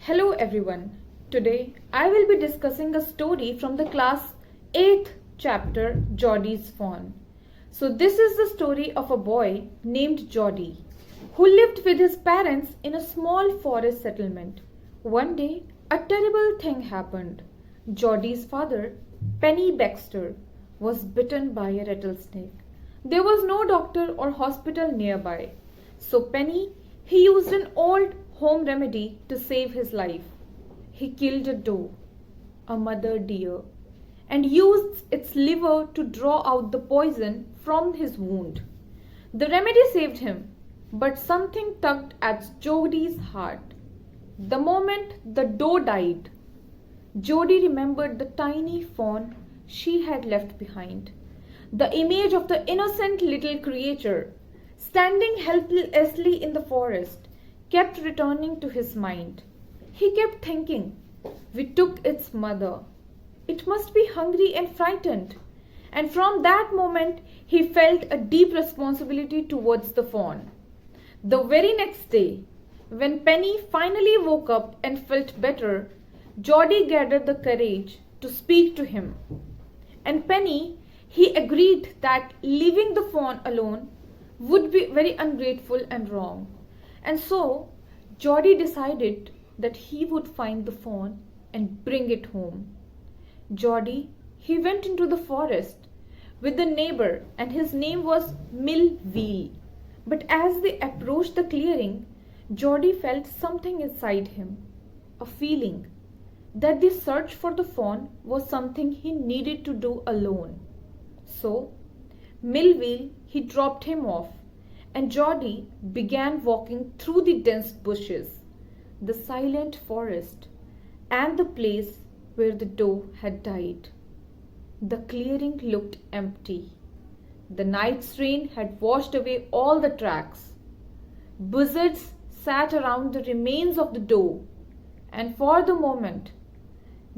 Hello everyone. Today I will be discussing a story from the class 8th chapter Jody's Fawn. So this is the story of a boy named Jody who lived with his parents in a small forest settlement. One day a terrible thing happened. Jody's father, Penny Baxter, was bitten by a rattlesnake. There was no doctor or hospital nearby. So Penny, he used an old home remedy to save his life. He killed a doe, a mother deer, and used its liver to draw out the poison from his wound. The remedy saved him, but something tugged at Jody's heart. The moment the doe died, Jody remembered the tiny fawn she had left behind. The image of the innocent little creature standing helplessly in the forest kept returning to his mind. He kept thinking, we took its mother. It must be hungry and frightened. And from that moment, he felt a deep responsibility towards the fawn. The very next day, when Penny finally woke up and felt better, Jody gathered the courage to speak to him. And Penny, he agreed that leaving the fawn alone would be very ungrateful and wrong. And so, Jody decided that he would find the fawn and bring it home. Jody, he went into the forest with a neighbor and his name was Millville. But as they approached the clearing, Jody felt something inside him, a feeling that the search for the fawn was something he needed to do alone. So, Millville, he dropped him off, and Jody began walking through the dense bushes, the silent forest, and the place where the doe had died. The clearing looked empty. The night's rain had washed away all the tracks. Buzzards sat around the remains of the doe, and for the moment,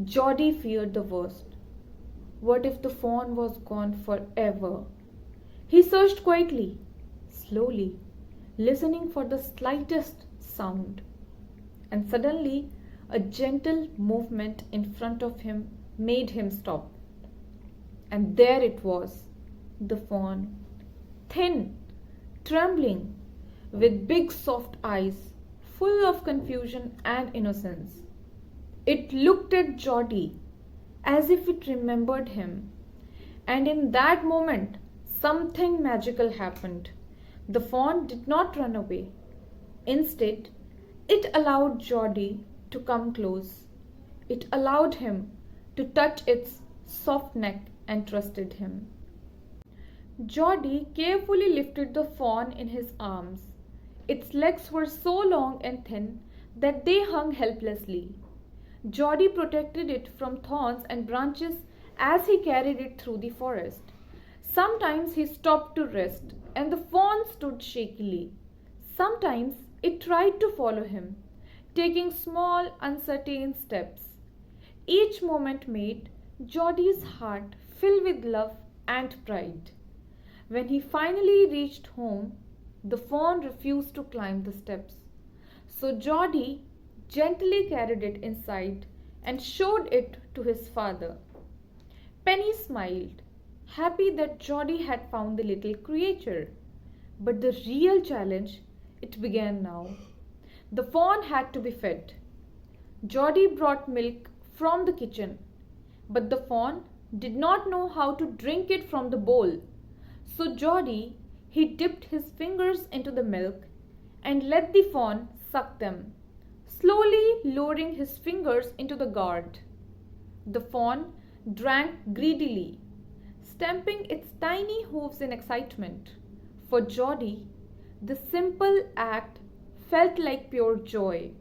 Jody feared the worst. What if the fawn was gone forever? He searched quietly, slowly, listening for the slightest sound. And suddenly, a gentle movement in front of him made him stop. And there it was, the fawn, thin, trembling, with big soft eyes, full of confusion and innocence. It looked at Jody as if it remembered him. And in that moment, something magical happened. The fawn did not run away. Instead, it allowed Jody to come close. It allowed him to touch its soft neck and trusted him. Jody carefully lifted the fawn in his arms. Its legs were so long and thin that they hung helplessly. Jody protected it from thorns and branches as he carried it through the forest. Sometimes he stopped to rest, and the fawn stood shakily. Sometimes it tried to follow him, taking small, uncertain steps. Each moment made Jody's heart fill with love and pride. When he finally reached home, the fawn refused to climb the steps. So Jody gently carried it inside and showed it to his father. Penny smiled, happy that Jody had found the little creature. But the real challenge, it began now. The fawn had to be fed. Jody brought milk from the kitchen, but the fawn did not know how to drink it from the bowl. So Jody, he dipped his fingers into the milk and let the fawn suck them, slowly lowering his fingers into the gourd. The fawn drank greedily, stamping its tiny hooves in excitement. For Jody, the simple act felt like pure joy.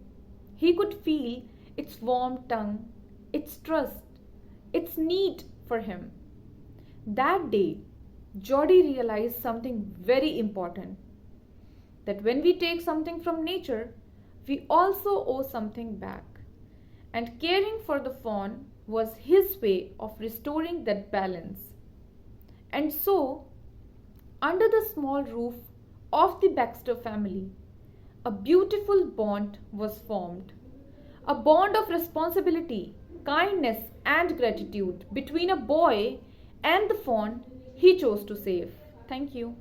He could feel its warm tongue, its trust, its need for him. That day, Jody realized something very important. That when we take something from nature, we also owe something back. And caring for the fawn was his way of restoring that balance. And so, under the small roof of the Baxter family, a beautiful bond was formed. a bond of responsibility, kindness, and gratitude between a boy and the fawn he chose to save. Thank you.